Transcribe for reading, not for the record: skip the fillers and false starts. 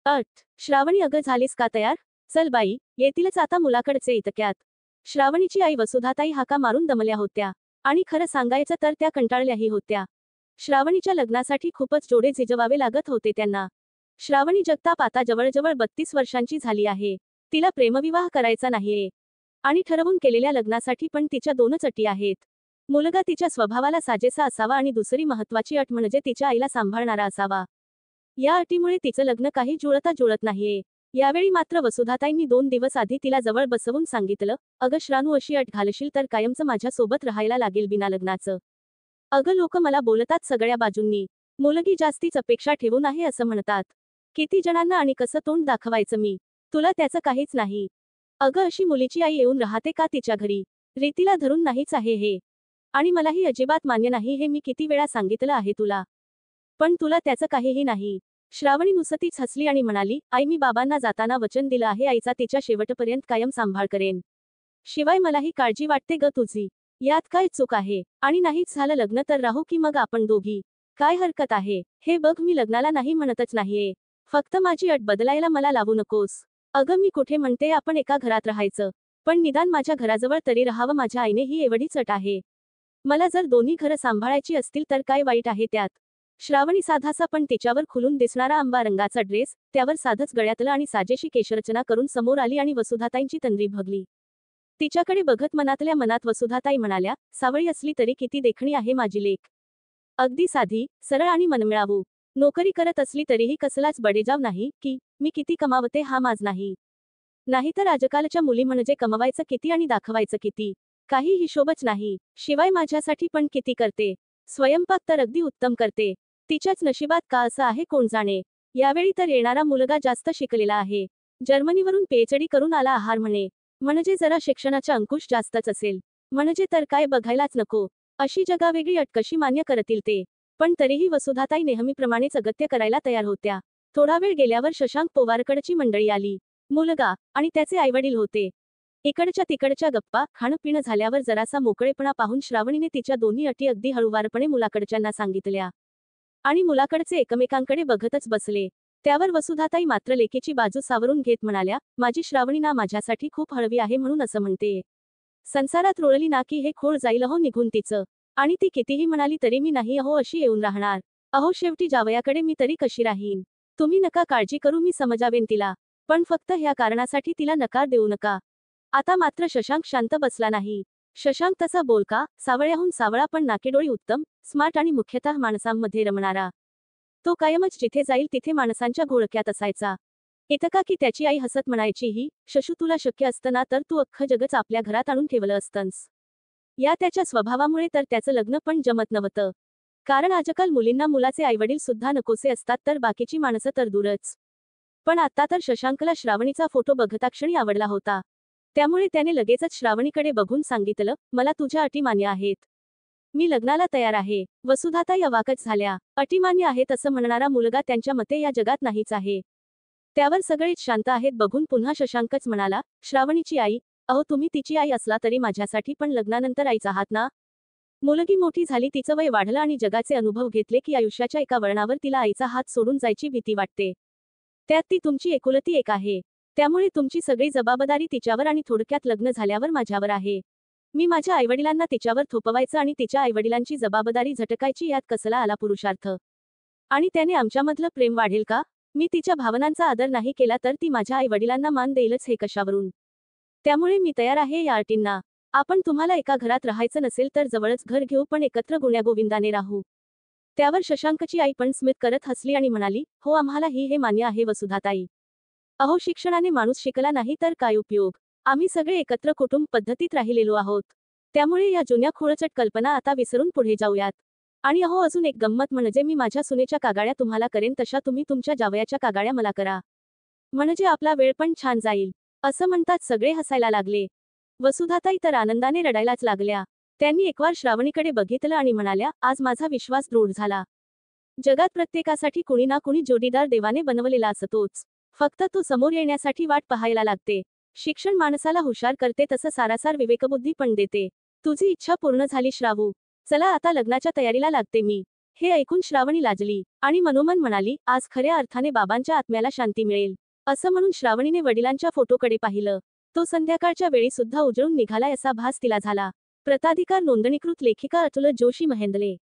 श्रावणी अगं झालीस का तयार? चल बाई, येतीलच आता मुलाकडचे इतक्यात. श्रावणीची आई वसुधाताई हाका मारून दमल्या होत्या. आणि खरं सांगायचं तर त्या कंटाळल्याही होत्या. श्रावणीच्या लग्नासाठी खूपच जोडे झिजवावे लागत होते त्यांना. श्रावणी जगताप आता जवळजवळ 32 वर्षांची झाली आहे. तिला प्रेमविवाह करायचा नाहीये. आणि ठरवून केलेल्या लग्नासाठी पण तिच्या दोनच अटी आहेत. मुलगा तिच्या स्वभावाला साजेसा असावा आणि दुसरी महत्वाची अट म्हणजे तिच्या आईला सांभाळणारा असावा. या अटीमुळे तिचं लग्न काही जुळत नाहीये. यावेळी मात्र वसुधाताईंनी 2 दिवस आधी तिला जवळ बसवून सांगितलं, अगं श्रानू, अशी अट घालशील तर कायमचं माझ्या सोबत राहायला लागेल बिना लग्नाचं. अगं लोक मला बोलतात सगळ्या बाजूंनी. मुलगी जास्तीच अपेक्षा ठेवून आहे असं म्हणतात. किती जणांना आणि कसं तोंड दाखवायचं मी? तुला त्याचं काहीच नाही. अगं अशी मुलीची आई येऊन राहते का तिच्या घरी? रीतीला धरून नाहीच आहे हे. आणि मलाही अजिबात मान्य नाही हे मी किती वेळा सांगितलं आहे तुला. पण तुला त्याचं काहीही नाही. श्रावणी नुसतीच हसली आणि म्हणाली, आई मी बाबांना जाताना वचन दिलं आहे आईचा तिच्या शेवटपर्यंत कायम सांभाळ करेन. शिवाय मलाही काळजी वाटते ग तुझी. यात काय चूक आहे? आणि नाहीच झालं लग्न तर राहू की मग आपण दोघी. काय हरकत आहे? हे बघ मी लग्नाला नाही म्हणतच नाहीये. फक्त माझी अट बदलायला मला लावू नकोस. अगं मी कुठे म्हणते आपण एका घरात राहायचं. पण निदान माझ्या घराजवळ तरी राहावं. माझ्या आईने ही एवढीच अट आहे. मला जर दोन्ही घरं सांभाळायची असतील तर काय वाईट आहे त्यात? श्रावणी साधासा पण तिच्यावर खुलून दिसणारा आंबा रंगाचा ड्रेस, त्यावर साधच गळ्यातलं आणि साजेशी केशरचना करून समोर आली आणि वसुधाताईंची तंद्री भगली. तिच्याकडे बघत मनातल्या मनात वसुधाताई म्हणाल्या, सावळी असली तरी किती देखणी आहे माझी लेक. अगदी साधी, सरळ आणि मनमिळावू. नोकरी करत असली तरीही कसलाच बडेजाव नाही, की मी किती कमावते हा माज नाही. नाहीतर आजकालच्या मुली म्हणजे कमवायचं किती आणि दाखवायचं किती. काही हिशोबच नाही. शिवाय माझ्यासाठी पण किती करते. स्वयंपाक तर अगदी उत्तम करते. तिच्याच नशिबात का असं आहे कोण जाणे. यावेळी तर येणारा मुलगा जास्त शिकलेला आहे. जर्मनीवरून पीएचडी करून आला आहार म्हणे. म्हणजे जरा शिक्षणाचा अंकुश जास्तच असेल. म्हणजे तर काय बघायलाच नको. अशी जगावेगळी अट कशी मान्य करतील ते. पण तरीही वसुधाताई नेहमीप्रमाणेच अगत्य करायला तयार होत्या. थोडा वेळ गेल्यावर शशांक पवारकडची मंडळी आली. मुलगा आणि त्याचे आईवडील होते. इकडच्या तिकडच्या गप्पा खाणं पिणं झाल्यावर जरासा मोकळेपणा पाहून श्रावणीने तिच्या दोन्ही अटी अगदी हळूवारपणे मुलाकडच्यांना सांगितल्या. आणि मुलाकडचे एकमेकांकडे बघतच बसले. त्यावर वसुधाताई मात्र लेकीची बाजू सावरून घेत म्हणाल्या, माझी श्रावणी ना माझ्यासाठी खूप हळवी आहे म्हणून असं म्हणते. संसारात रोळली ना की हे खोळ जाईल अहो निघून तिचं. आणि ती कितीही म्हणाली तरी मी नाही अहो अशी येऊन राहणार. अहो शेवटी जावयाकडे मी तरी कशी राहीन. तुम्ही नका काळजी करू मी समजावेन तिला. पण फक्त ह्या कारणासाठी तिला नकार देऊ नका. आता मात्र शशांक शांत बसला नाही. शशांक तसा बोलका, सावळ्याहून सावळा पण नाकेडोळी उत्तम, स्मार्ट आणि मुख्यतः माणसांमध्ये रमणारा. तो कायमच जिथे जाईल तिथे माणसांच्या घोळक्यात असायचा. इतका की त्याची आई हसत म्हणायची ही, शशू तुला शक्य असतं ना तर तू अख्खं जगच आपल्या घरात आणून ठेवलं असतंस. या त्याच्या स्वभावामुळे तर त्याचं लग्न पण जमत नव्हतं. कारण आजकाल मुलींना मुलाचे आईवडील सुद्धा नकोसे असतात तर बाकीची माणसं तर दूरच. पण आता तर शशांकला श्रावणीचा फोटो बघताक्षणी आवडला होता. त्यामुळे त्याने लगेचच श्रावणीकडे बघून सांगितलं, मला तुझ्या अटी मान्य आहेत. मी लग्नाला तयार आहे. वसुधाताई अवाकच झाल्या. अटी मान्य आहेत असं म्हणणारा मुलगा त्यांच्या मते या जगात नाहीच आहे. त्यावर सगळेच शांत आहेत बघून पुन्हा शशांकच म्हणाला, श्रावणीची आई, अहो तुम्ही तिची आई असला तरी माझ्यासाठी पण लग्नानंतर आईच आहात ना. मुलगी मोठी झाली तिचं वय वाढलं आणि जगाचे अनुभव घेतले की आयुष्याच्या एका वळणावर तिला आईचा हात सोडून जायची भीती वाटते. त्यात ती तुमची एकुलती एक आहे. त्यामुळे तुमची सगळी जबाबदारी तिच्यावर आणि थोडक्यात लग्न झाल्यावर माझ्यावर आहे. मी माझ्या आईवडिलांना तिच्यावर थोपवायचं आणि तिच्या आईवडिलांची जबाबदारी झटकायची यात कसला आला पुरुषार्थ. आणि त्याने आमच्यामधलं प्रेम वाढेल का? मी तिच्या भावनांचा आदर नाही केला तर ती माझ्या आईवडिलांना मान देईलच हे कशावरून. त्यामुळे मी तयार आहे या अटींना. आपण तुम्हाला एका घरात राहायचं नसेल तर जवळच घर घेऊ पण एकत्र गुण्यागोविंदाने राहू. त्यावर शशांकची आई पण स्मित करत हसली आणि म्हणाली, हो आम्हालाही हे मान्य आहे वसुधाताई. अहो शिक्षणाने माणूस शिकला नाही तर काय उपयोग. आम्ही सगळे एकत्र कुटुंब पद्धतीत राहिलेलो आहोत. त्यामुळे या जुन्या खोळचट कल्पना आता विसरून पुढे जाऊयात. आणि अहो अजून एक गंमत म्हणजे मी माझ्या सुनेच्या कागाळ्या तुम्हाला करेन तशा तुम्ही तुमच्या जावयाच्या कागाळ्या मला करा. म्हणजे आपला वेळ पण छान जाईल. असं म्हणतात सगळे हसायला लागले. वसुधाताई तर आनंदाने रडायलाच लागल्या. त्यांनी एकवार श्रावणीकडे बघितलं आणि म्हणाल्या, आज माझा विश्वास दृढ झाला. जगात प्रत्येकासाठी कुणी ना कुणी जोडीदार देवाने बनवलेला असतोच. फक्त तो समोर येण्यासाठी वाट पाहायला लागते. शिक्षण माणसाला हुशार करते तसं सारासार विवेकबुद्धी पण देते. तुझी इच्छा पूर्ण झाली श्रावू. चला आता लग्नाच्या तयारीला लागते मी. हे ऐकून श्रावणी लाजली आणि मनोमन म्हणाली, आज खऱ्या अर्थाने बाबांच्या आत्म्याला शांती मिळेल. असं म्हणून श्रावणीने वडिलांच्या फोटोकडे पाहिलं. तो संध्याकाळच्या वेळी सुद्धा उजळून निघालाय असा भास तिला झाला. प्रताधिकार नोंदणीकृत लेखिका अतुल जोशी, महेंदले.